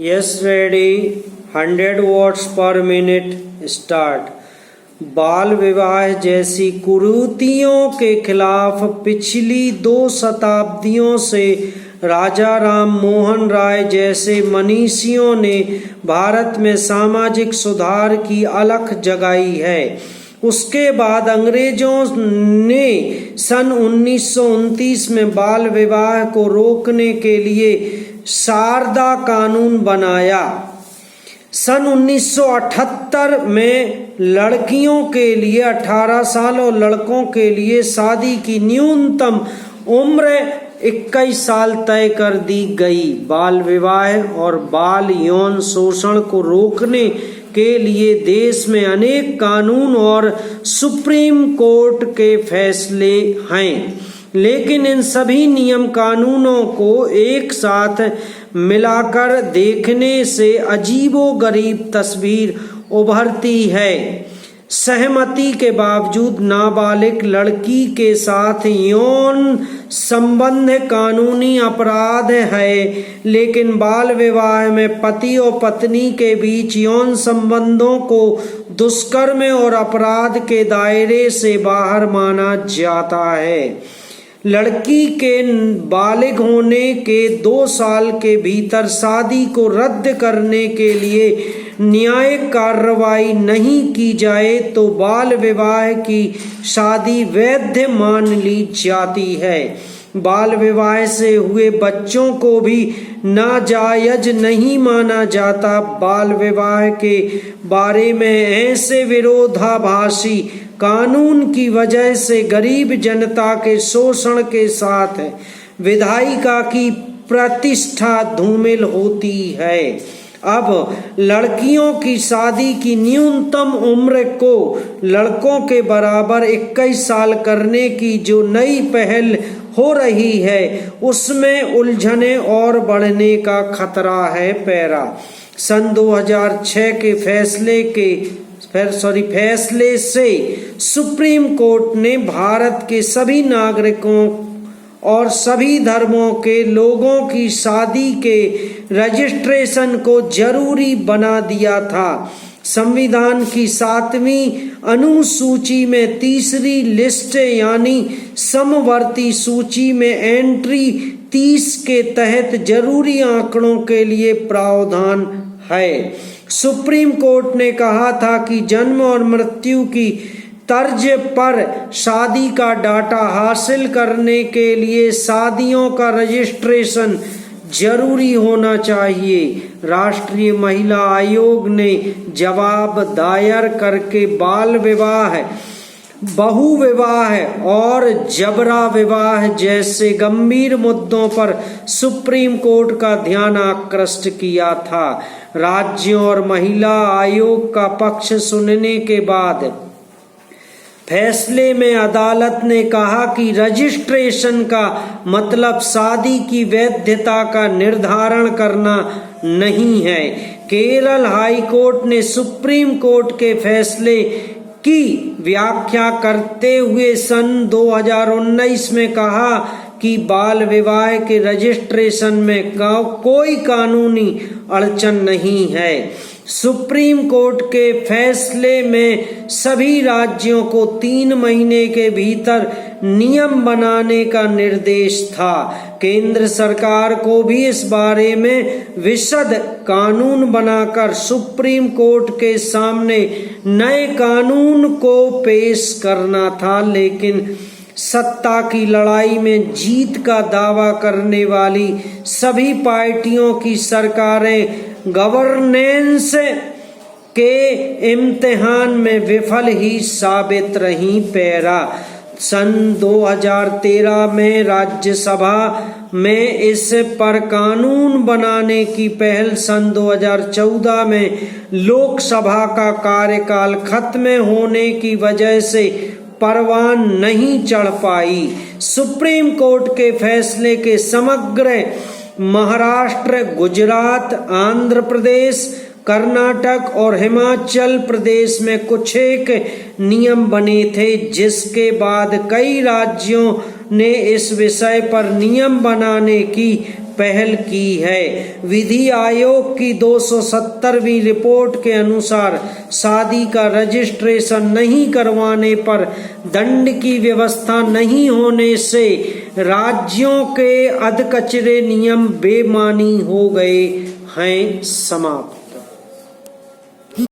Yes ready 100 watts per minute start. बाल विवाह जैसी कुरीतियों के खिलाफ पिछली 2 शताब्दियों से राजा राम मोहन राय जैसे मनीषियों ने भारत में सामाजिक सुधार की अलख जगाई है। उसके बाद अंग्रेजों ने सन 1929 में बाल विवाह को रोकने के लिए शारदा कानून बनाया। सन 1978 में लड़कियों के लिए 18 साल और लड़कों के लिए शादी की न्यूनतम उम्र 21 साल तय कर दी गई। बाल विवाह और बाल यौन शोषण को रोकने के लिए देश में अनेक कानून और सुप्रीम कोर्ट के फैसले हैं, लेकिन इन सभी नियम कानूनों को एक साथ मिलाकर देखने से अजीबोगरीब तस्वीर उभरती है। सहमति के बावजूद नाबालिग लड़की के साथ यौन संबंध कानूनी अपराध है, लेकिन बाल विवाह में पति और पत्नी के बीच यौन संबंधों को दुष्कर्म और अपराध के दायरे से बाहर माना जाता है। लड़की के बालिग होने के 2 साल के भीतर शादी को रद्द करने के लिए न्यायिक कार्रवाई नहीं की जाए तो बाल विवाह की शादी वैध मान ली जाती है। बाल विवाह से हुए बच्चों को भी नाजायज नहीं माना जाता। बाल विवाह के बारे में ऐसे विरोधाभासी कानून की वजह से गरीब जनता के शोषण के साथ विधायिका की प्रतिष्ठा धूमिल होती है। अब लड़कियों की शादी की न्यूनतम उम्र को लड़कों के बराबर 21 साल करने की जो नई पहल हो रही है, उसमें उलझने और बढ़ने का खतरा है। पैरा सन 2006 के फैसले से सुप्रीम कोर्ट ने भारत के सभी नागरिकों और सभी धर्मों के लोगों की शादी के रजिस्ट्रेशन को जरूरी बना दिया था। संविधान की 7वीं अनुसूची में 3री लिस्ट यानी समवर्ती सूची में एंट्री 30 के तहत जरूरी आंकड़ों के लिए प्रावधान है। सुप्रीम कोर्ट ने कहा था कि जन्म और मृत्यु की तर्ज पर शादी का डाटा हासिल करने के लिए शादियों का रजिस्ट्रेशन जरूरी होना चाहिए। राष्ट्रीय महिला आयोग ने जवाब दायर करके बाल विवाह, बहु विवाह और जबरा विवाह जैसे गंभीर मुद्दों पर सुप्रीम कोर्ट का ध्यान आकृष्ट किया था। राज्यों और महिला आयोग का पक्ष सुनने के बाद फैसले में अदालत ने कहा कि रजिस्ट्रेशन का मतलब शादी की वैधता का निर्धारण करना नहीं है। केरल हाई कोर्ट ने सुप्रीम कोर्ट के फैसले की व्याख्या करते हुए सन 2019 में कहा कि बाल विवाह के रजिस्ट्रेशन में कोई कानूनी अड़चन नहीं है। सुप्रीम कोर्ट के फैसले में सभी राज्यों को 3 महीने के भीतर नियम बनाने का निर्देश था। केंद्र सरकार को भी इस बारे में विशद कानून बनाकर सुप्रीम कोर्ट के सामने नए कानून को पेश करना था, लेकिन सत्ता की लड़ाई में जीत का दावा करने वाली सभी पार्टियों की सरकारें गवर्नेंस के इम्तिहान में विफल ही साबित रहीं। पैरा सन 2013 में राज्यसभा में इस पर कानून बनाने की पहल, सन 2014 में लोकसभा का कार्यकाल खत्म होने की वजह से परवान नहीं चढ़ पाई। सुप्रीम कोर्ट के फैसले के समग्र महाराष्ट्र, गुजरात, आंध्र प्रदेश, कर्नाटक और हिमाचल प्रदेश में कुछ एक नियम बने थे, जिसके बाद कई राज्यों ने इस विषय पर नियम बनाने की पहल की है। विधि आयोग की 270वीं रिपोर्ट के अनुसार शादी का रजिस्ट्रेशन नहीं करवाने पर दंड की व्यवस्था नहीं होने से राज्यों के अधकचरे नियम बेमानी हो गए हैं समाप्त।